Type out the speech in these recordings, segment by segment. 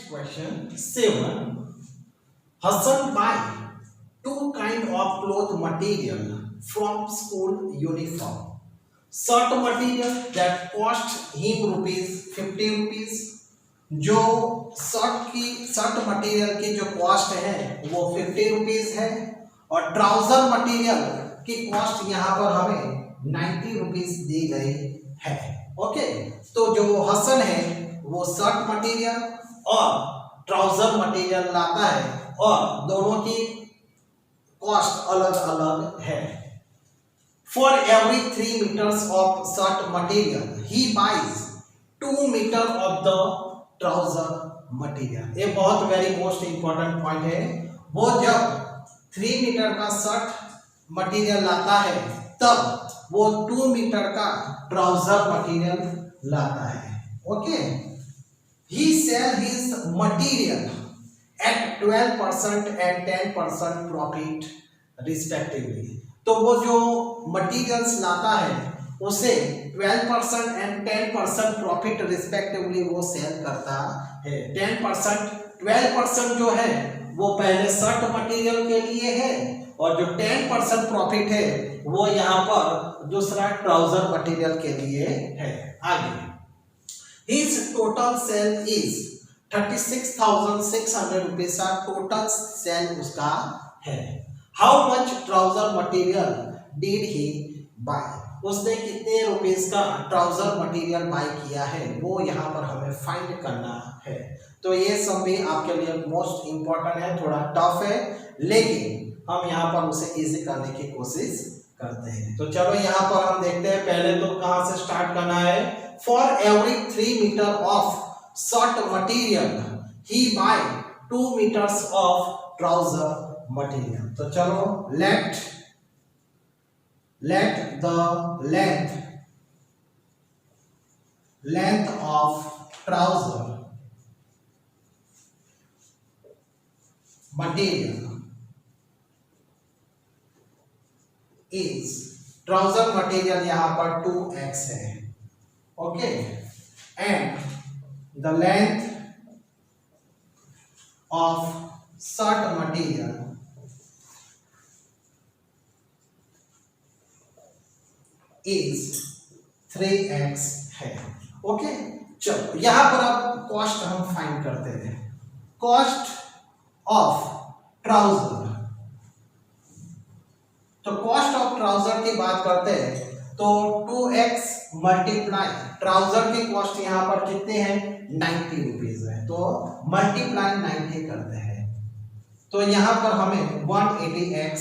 question 7. Hassan buy two kind of cloth material from school uniform. Shirt material that cost him ₹50. जो shirt material की जो cost है वो ₹50 है और ट्राउजर मटेरियल की कॉस्ट यहाँ पर हमें ₹90 दी गई है। ओके, तो जो हसन है वो शर्ट मटेरियल और ट्राउजर मटेरियल लाता है और दोनों की कॉस्ट अलग अलग है। For every 3 meters of shirt material, he buys 2 meter of the trouser material. ये बहुत वेरी मोस्ट इंपॉर्टेंट पॉइंट है। वो जब 3 मीटर का शर्ट मटेरियल लाता है तब वो 2 मीटर का ट्राउजर मटेरियल लाता है। Okay, he sell his material at 12% and 10% profit respectively. तो वो जो मटेरियल्स लाता है उसे 12% एंड 10% प्रॉफिट रिस्पेक्टिवली वो सेल करता है। 12% जो है वो पहले शर्ट मटेरियल के लिए है और जो 10% प्रॉफिट है वो यहाँ पर दूसरा ट्राउजर मटेरियल के लिए है। आगे, his total sale is 36,600 rupees का टोटल सेल उसका है। How much trouser material did he buy, उसने कितने रुपीस का ट्राउजर मटेरियल बाय किया है वो यहाँ पर हमें फाइंड करना है। तो ये सब भी आपके लिए मोस्ट इंपॉर्टेंट है, थोड़ा टफ है लेकिन हम यहाँ पर उसे इजी करने की कोशिश करते हैं। तो चलो यहाँ पर हम देखते हैं, पहले तो कहाँ से स्टार्ट करना है। For every 3 metre of shirt material he buy 2 metres of trouser material. तो चलो let the length of trouser material is, trouser material यहाँ पर 2x है। Okay, and the length of shirt material is 3x है। Okay, चलो यहां पर अब कॉस्ट हम फाइंड करते हैं। कॉस्ट ऑफ ट्राउजर, तो कॉस्ट ऑफ ट्राउजर की बात करते हैं तो 2x मल्टीप्लाई ट्राउजर की कॉस्ट यहां पर कितने हैं ₹90 है, तो मल्टीप्लाई 90 करते हैं तो यहां पर हमें 180x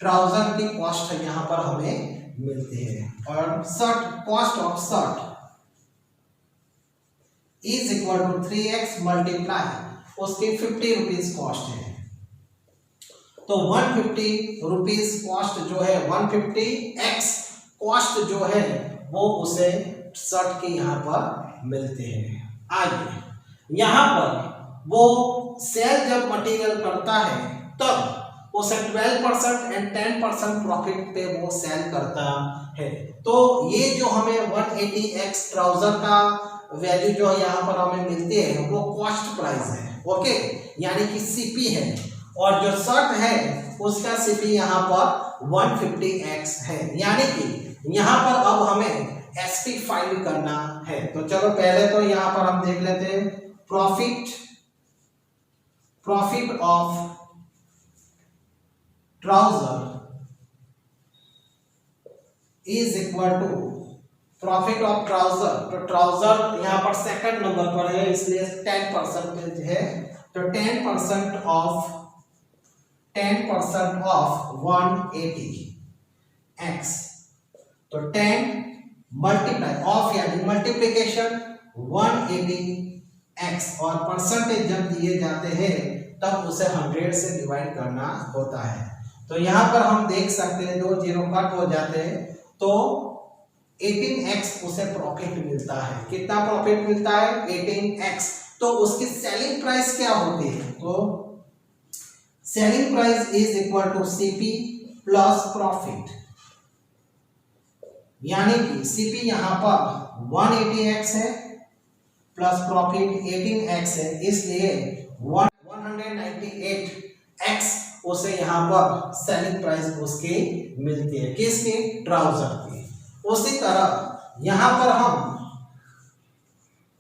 ट्राउजर की कॉस्ट यहां पर हमें मिलती है। और shirt, cost of shirt is equal to 3x multiply उसकी ₹50 कॉस्ट है, तो ₹150 कॉस्ट जो है 150x कॉस्ट जो है वो उसे शर्ट के यहाँ पर मिलते हैं। आगे, यहाँ पर वो सेल जब मटेरियल करता है तब उसे 12% एंड 10% प्रॉफिट पे वो सेल करता है। तो ये जो हमें 180x ट्राउजर का वैल्यू जो यहाँ पर हमें मिलती है वो कॉस्ट प्राइस है। ओके, यानी कि सीपी है और जो शर्ट है उसका सीपी यहाँ पर 150x है, यानी कि यहाँ पर अब हमें एसपी फाइंड करना है। तो चलो पहले तो यहाँ पर हम देख लेते हैं profit of trouser is equal to profit of trouser. तो ट्राउजर यहाँ पर सेकंड नंबर पर है इसलिए 10% है, तो 10% ऑफ 180x, तो 10 मल्टीप्लाई ऑफ यानी मल्टीप्लिकेशन 180x और परसेंटेज जब दिए जाते हैं तब उसे 100 से डिवाइड करना होता है। तो यहाँ पर हम देख सकते हैं 2 जीरो कट हो जाते हैं तो 18x उसे प्रॉफिट मिलता है। कितना प्रॉफिट मिलता है 18x। तो उसकी सेलिंग प्राइस क्या होती है, तो selling price is equal to CP plus profit, यानी कि सीपी यहां पर 180x है प्लस प्रॉफिट 18x है, इसलिए 198x उसे यहाँ पर सेलिंग प्राइस उसकी मिलती है, किसकी? ट्राउजर की। उसी तरह यहाँ पर हम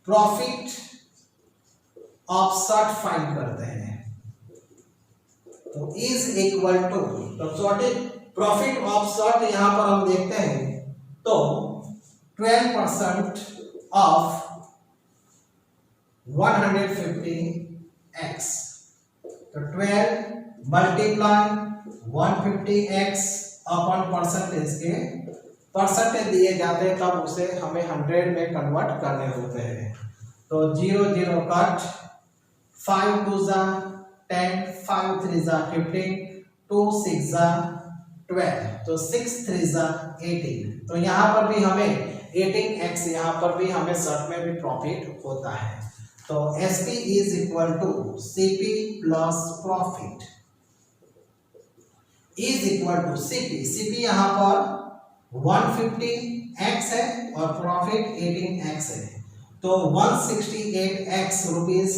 प्रॉफिट ऑफ शर्ट फाइंड करते हैं, तो इज इक्वल टू, तो प्रॉफिट ऑफ शर्ट यहां पर हम देखते हैं तो 12% ऑफ 150x, तो 12 मल्टीप्लाई 150x अपॉन परसेंटेज के परसेंटेज दिए जाते हैं, तब उसे हमें 100 में कन्वर्ट करने होते हैं। तो 0 0 कट, 5 2 जा 10, 5 3 जा 15, 2 6 जा 12, तो 6 3 जा 18। तो यहाँ पर भी हमें 18x, यहाँ पर भी हमें शर्ट में भी प्रॉफिट होता है। तो SP is equal to CP plus profit is equal to CP यहाँ पर 150x है और प्रॉफिट 18x है, तो 168x रुपीज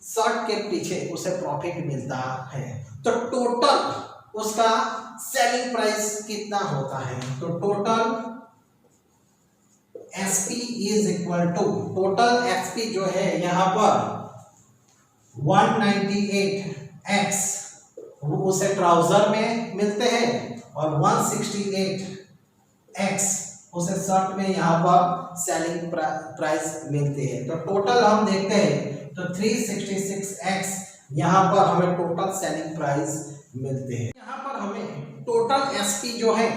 शर्ट के पीछे उसे प्रॉफिट मिलता है। तो टोटल उसका सेलिंग प्राइस कितना होता है? तो total SP is equal to, total SP जो है यहाँ पर 198x उसे ट्राउजर में मिलते हैं और 168x उसे शर्ट में यहाँ पर सेलिंग प्राइस मिलती है। तो टोटल हम देखते हैं तो 366x यहाँ पर हमें टोटल सेलिंग प्राइस मिलते हैं। यहाँ पर हमें टोटल SP जो है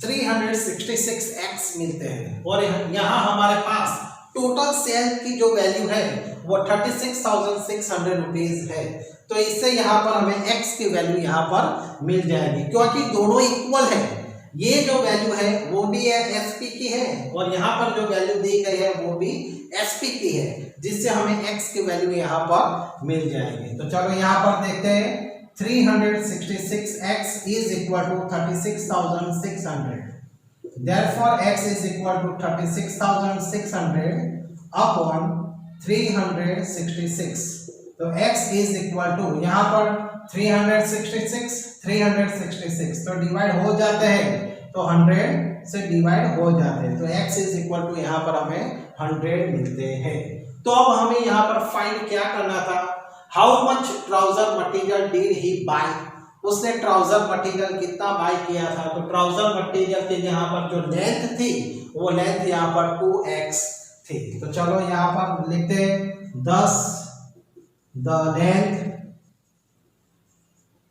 366x मिलते हैं और यहाँ हमारे पास टोटल सेल की जो वैल्यू है वो 36,600 रुपीज है। तो इससे यहाँ पर हमें x की वैल्यू यहाँ पर मिल जाएगी, क्योंकि दोनों इक्वल है। ये जो वैल्यू है वो भी SP की है और यहाँ पर जो वैल्यू दी गई है वो भी SP की है, जिससे हमें x की वैल्यू यहाँ पर मिल जाएगी। तो चलो यहाँ पर देखते हैं 366x is equal to 36,600. Therefore, x is equal to 36,600 upon 366. तो x is equal to, यहाँ पर 366 तो डिवाइड हो जाते हैं, तो 100 से डिवाइड हो जाते हैं, तो x is equal to यहाँ पर हमें 100 मिलते हैं। तो अब हमें यहाँ पर फाइंड क्या करना था? How much trouser material did he buy, उसने ट्राउजर मटेरियल कितना बाय किया था? तो ट्राउजर मटेरियल के यहाँ पर जो लेंथ थी वो लेंथ यहाँ पर 2x थी। तो चलो यहाँ पर लिखते हैं 10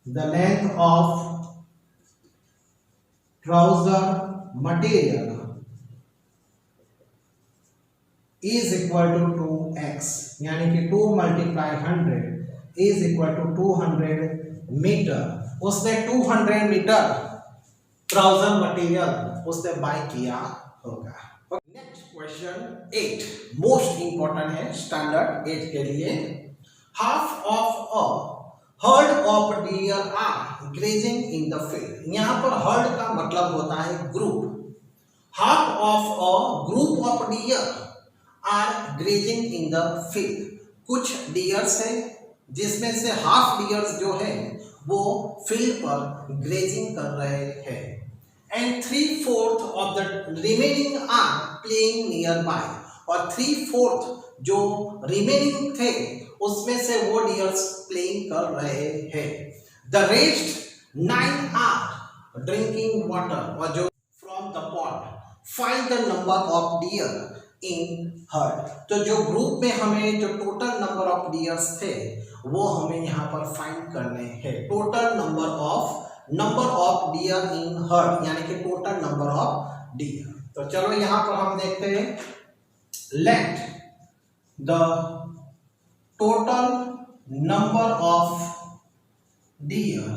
the length of trouser material is equal to 2x, यानी कि 2 multiply 100 is equal to 200 metre. उसने 200 मीटर ट्राउजर मटेरियल उसने बाय किया होगा। नेक्स्ट क्वेश्चन 8 मोस्ट इंपॉर्टेंट है स्टैंडर्ड 8 के लिए। Half of a herd of deer are grazing in the field, यहाँ पर हर्ड का मतलब होता है group. Half of a group of deer are grazing in the field, कुछ डियर्स है जिसमें से हाफ डियर्स जो है वो फील्ड पर ग्रेजिंग कर रहे हैं, and 3/4 of the remaining are playing nearby, और 3/4 जो रिमेनिंग थे उसमें से वो डियर्स प्लेइंग कर रहे हैं। The rest 9 are drinking water, और जो from the pot find the number of deer in herd. तो जो ग्रुप में हमें जो टोटल नंबर ऑफ डियर्स थे वो हमें यहाँ पर फाइंड करने हैं। Total number of deer in heard, यानी कि टोटल नंबर ऑफ डियर। तो चलो यहाँ पर हम देखते हैं, let the total number of deer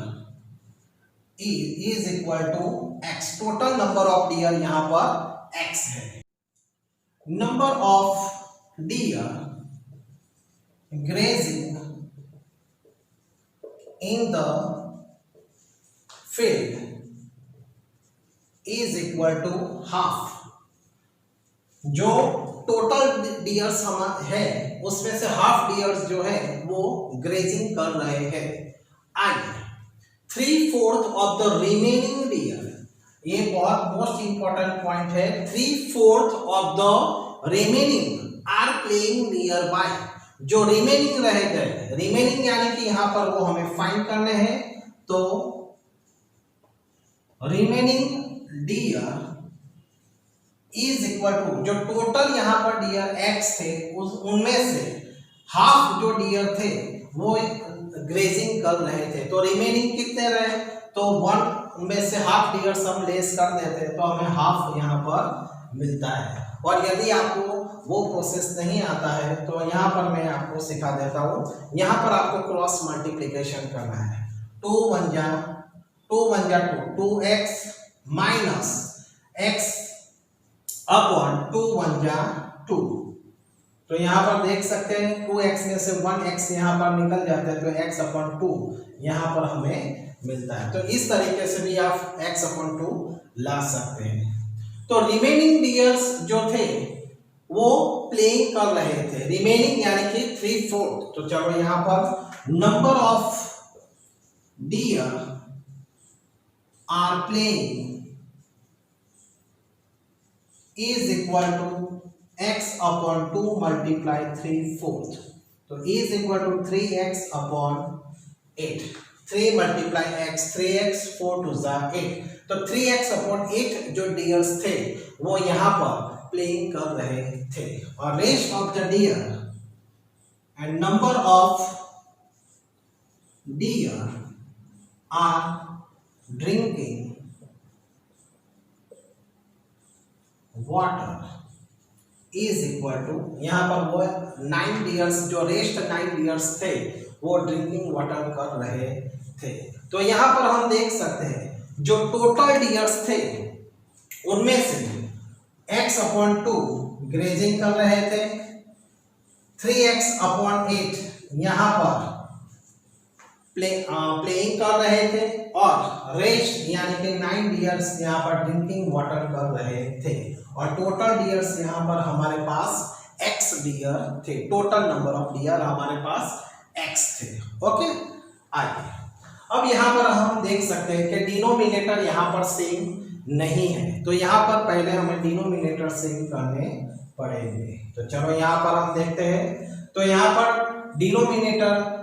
is equal to x। Total number of deer यहाँ पर x है। Number of deer grazing in the field is equal to half। जो टोटल डियर्स हम है उसमें से हाफ डियर्स जो है वो ग्रेजिंग कर रहे हैं। And 3/4 of the remaining deer, ये बहुत मोस्ट इंपॉर्टेंट पॉइंट है, 3/4 of the remaining are playing nearby. जो रिमेनिंग रह गए, रिमेनिंग यानी कि यहां पर वो हमें फाइंड करने हैं, तो remaining deer is equal to, जो टोटल यहां पर डियर एक्स थे उनमें से हाफ जो डियर थे वो ग्रेजिंग कर रहे थे। तो रिमेनिंग कितने रहे, तो 1 में से हाफ डियर्स हम लेस कर देते हैं तो हमें हाफ यहाँ पर मिलता है। और यदि आपको वो प्रोसेस नहीं आता है तो यहाँ पर मैं आपको सिखा देता हूँ। यहाँ पर आपको क्रॉस मल्टीप्लिकेशन करना है। 2 1 जा 2 2x माइनस x अपॉन 2 1 जा 2। तो यहाँ पर देख सकते हैं 2x में से 1x यहाँ पर निकल जाता है तो x अपॉन 2 यहाँ पर हमें मिलता है। तो इस तरीके से भी आप x अपॉन 2 ला सकते हैं। तो रिमेनिंग डियर्स जो थे वो प्लेइंग कर रहे थे, रिमेनिंग यानी कि 3/4। तो चलो यहाँ पर number of deer are playing is equal to x upon 2 multiply 3/4। तो is equal to 3x upon 8। 3 multiply x 3x 4 2 8। तो 3x अपॉन 8 जो डियर्स थे वो यहाँ पर प्लेइंग कर रहे थे। और rest of the deer and number of deer are drinking water is equal to, यहाँ पर वो 9 डियर्स, जो रेस्ट 9 डियर्स थे वो ड्रिंकिंग वाटर कर रहे थे। तो यहाँ पर हम देख सकते हैं जो टोटल डियर्स थे उनमें से x अपॉन 2 ग्रेजिंग कर रहे थे, 3x अपॉन 8 यहाँ पर प्लेइंग कर रहे थे, और रेस्ट यानी कि 9 डियर्स यहाँ पर ड्रिंकिंग वाटर कर रहे थे। और टोटल डियर्स यहाँ पर हमारे पास x डियर थे, टोटल नंबर ऑफ डियर हमारे पास x थे। ओके, आगे अब यहाँ पर हम देख सकते हैं कि डिनोमिनेटर यहाँ पर सेम नहीं है, तो यहाँ पर पहले हमें डिनोमिनेटर सेम करने पड़ेंगे। तो चलो यहाँ पर हम देखते हैं। तो यहाँ पर डिनोमिनेटर,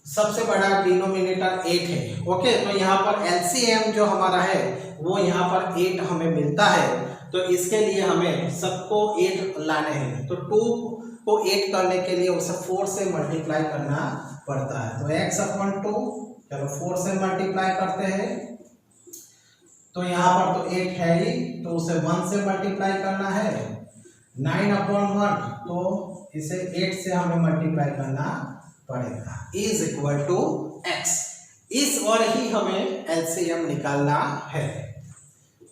सबसे बड़ा डिनोमिनेटर 8 है। ओके, तो यहाँ पर एलसीएम जो हमारा है वो यहाँ पर 8 हमें मिलता है। तो इसके लिए हमें सबको 8 लाने हैं। तो 2 को 8 करने के लिए उसे 4 से मल्टीप्लाई करना पड़ता है। तो x अपॉन 2, चलो 4 से मल्टीप्लाई करते हैं। तो यहाँ पर तो 8 है ही, तो उसे 1 से मल्टीप्लाई करना है। 9 अपॉन 1, तो इसे 8 से हमें मल्टीप्लाई करना पड़ेगा, इज इक्वल टू x। इस और ही हमें एलसीएम निकालना है।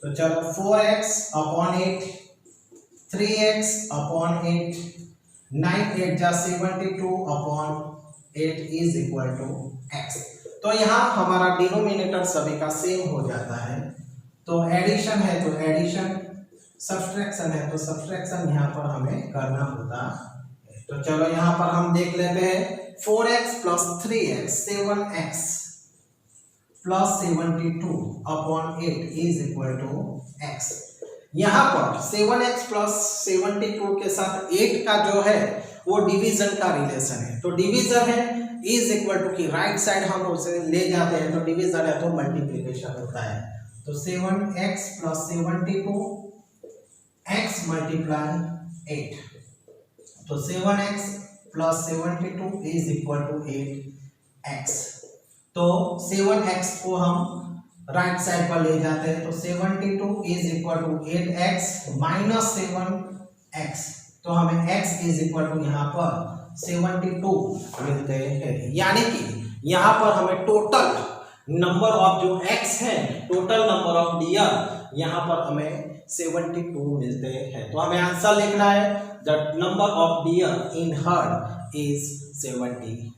तो चलो 4x अपॉन 8, 3x अपॉन 8, 9 8 जा 72 upon 8 is equal to x। तो यहाँ हमारा डिनोमिनेटर सभी का सेम हो जाता है। तो एडिशन है तो एडिशन, सब्सट्रैक्शन है तो सब्सट्रैक्शन यहाँ पर हमें करना होता है। तो चलो यहाँ पर हम देख लेते हैं 4x plus 3x 7x plus 72 upon 8 is equal to x। यहाँ पर 7x प्लस 72 के साथ 8 का जो है वो डिवीजन का रिलेशन है। तो डिवीजन है इज इक्वल टू की राइट साइड हम उसे ले जाते हैं, तो डिवीजन है तो मल्टीप्लिकेशन होता है। तो 7x प्लस 72 x मल्टीप्लाई 8, तो 7x plus 72 is equal to 8x। तो 7x को हम राइट साइड पर ले जाते हैं, तो 72 is equal to 8x minus 7x। तो हमें x इज इक्वल टू यहाँ पर 72 मिलते हैं। यानी कि यहाँ पर हमें टोटल नंबर ऑफ जो x है, टोटल नंबर ऑफ डियर यहाँ पर हमें 72 मिलते हैं। तो हमें आंसर लिखना है the number of deer in heard is 72।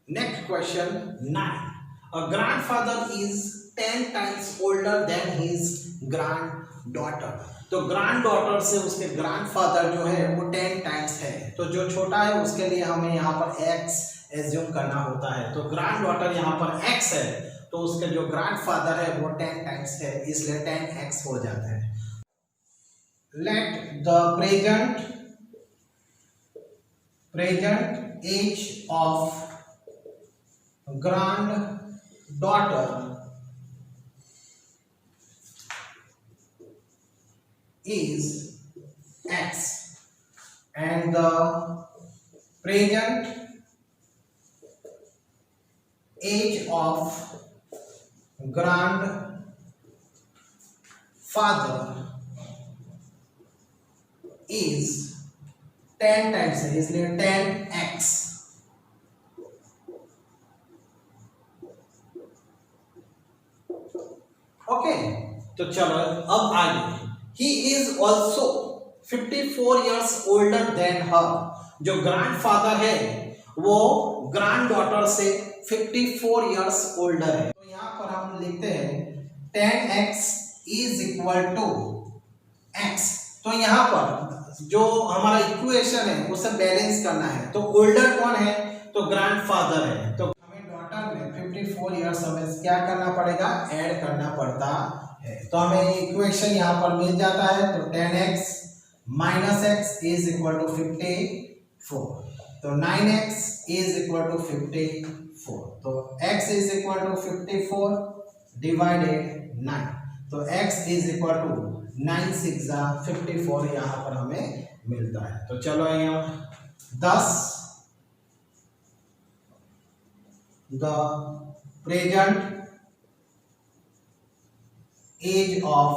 Next question 9। A grandfather is 10 times older than his granddaughter। तो ग्रैंड डॉटर से उसके ग्रैंडफादर जो है वो 10 टाइम्स है, तो जो छोटा है उसके लिए हमें यहाँ पर x एज्यूम करना होता है। तो ग्रैंड डॉटर यहाँ पर x है, तो उसके जो ग्रैंडफादर है वो 10 टाइम्स है, इसलिए 10x हो जाता है। Let the present age of granddaughter is x and the present age of grandfather is 10 times है, इसलिए 10x। ओके, तो चलो अब आगे। He is also 54 years older than her, जो ग्रैंडफादर है वो ग्रैंड डॉटर से 54 years older है। तो यहाँ पर हम लिखते हैं 10x is equal to x। तो यहाँ पर जो हमारा इक्वेशन है उसे बैलेंस करना है, तो ओल्डर कौन है, तो ग्रैंडफादर है, तो हमें डॉटर में 54 years हमें क्या करना पड़ेगा, ऐड करना पड़ता है। तो हमें इक्वेशन यहाँ पर मिल जाता है, तो 10x minus x is equal to 54, तो 9x is equal to 54, तो x is equal to 54 divided 9, तो x is equal to 9 6 54 यहाँ पर हमें मिलता है। तो चलो यहाँ 10 the present age of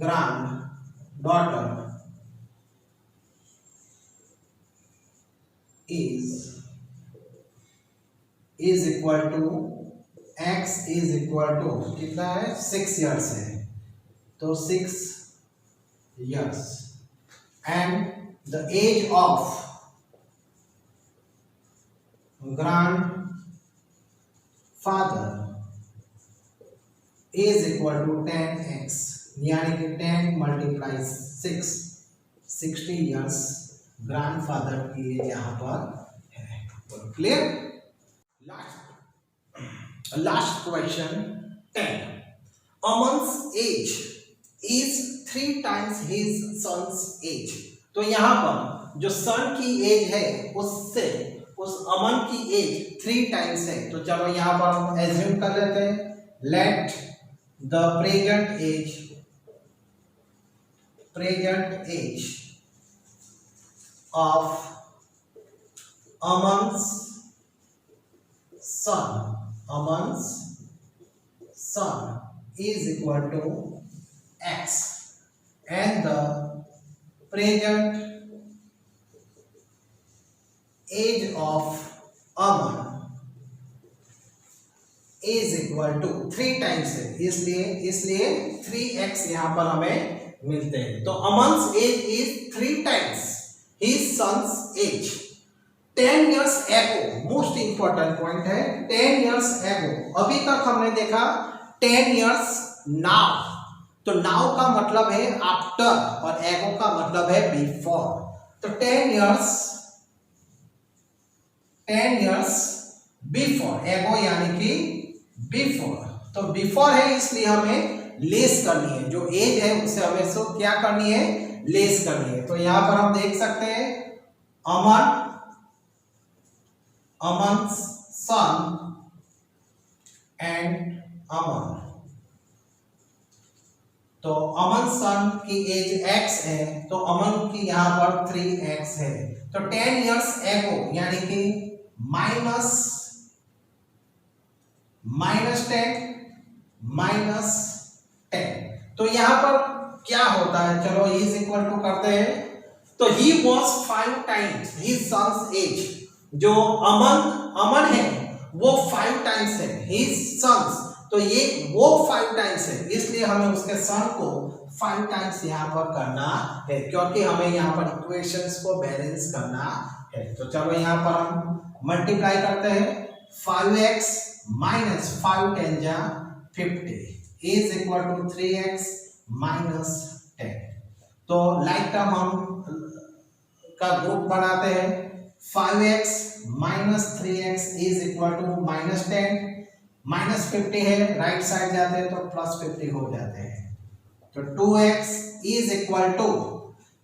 granddaughter is equal to x is equal to कितना है, 6 years है, तो 6 years and the age of grandfather is equal to 10x, यानी कि 10 multiplies 6, 60 years ग्रैंडफादर की एज यहाँ पर है। Clear? Last question 10। Aman's age is 3 times his son's age, तो यहाँ पर जो सन की एज है उससे उस अमन की एज 3 टाइम्स है। तो चलो यहाँ पर हम एज्यूम कर लेते हैं, let the present age of Aman's son is equal to x and the present age of Aman is equal to 3 times है, इसलिए 3x यहाँ पर हमें मिलते हैं। तो Aman's age is 3 times his son's age 10 years ago। Most important point है 10 years ago। अभी तक हमने देखा 10 years now, तो now का मतलब है आफ्टर और ago का मतलब है बिफोर। तो 10 years बिफोर, एगो यानी कि बिफोर, तो बिफोर है इसलिए हमें लेस करनी है, जो एज है उससे हमें सो क्या करनी है, लेस करनी है। तो यहां पर हम देख सकते हैं अमन सन एंड अमन, तो अमन सन की एज x है, तो अमन की यहां पर 3x है। तो 10 years ago यानी कि माइनस 10, तो यहां पर क्या होता है, चलो इज इक्वल टू करते हैं, तो he was 5 times his son's age, जो अमन है वो 5 टाइम्स है हिज सन्स, तो ये वो 5 टाइम्स है, इसलिए हमें उसके सन को 5 टाइम्स यहाँ पर करना है, क्योंकि हमें यहाँ पर इक्वेशंस को बैलेंस करना है। तो चलो यहाँ पर हम मल्टीप्लाई करते हैं, 5x minus 5 10 50 is equal to 3x minus 10। तो लाइक टर्म हम का ग्रुप बनाते हैं। 5x minus 3x is equal to minus 10, minus 50 है, राइट साइड जाते हैं तो प्लस 50 हो जाते हैं। तो 2x इज इक्वल टू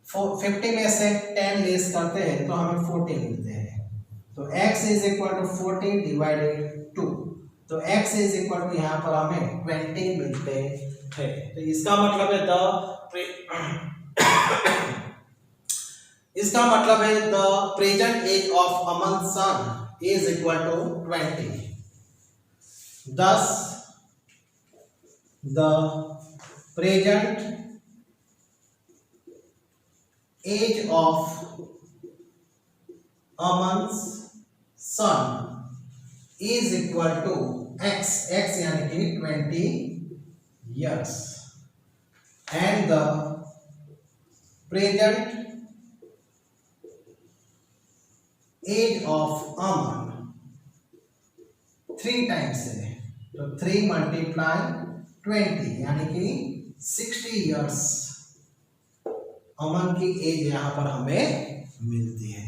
50 में से 10 लेस करते हैं तो हमें 40 मिलते हैं। तो x is equal to 40 divided 2, तो x इज इक्वल टू यहाँ पर हमें 20 मिलते हैं। तो इसका मतलब है the present age of Aman son is equal to 20। Thus, the present age of Aman's son is equal to x, x यानी कि 20 years, and the present age of Aman 3 times है, तो 3 मल्टीप्लाई 20 यानी कि 60 इयर्स अमन की एज यहाँ पर हमें मिलती है।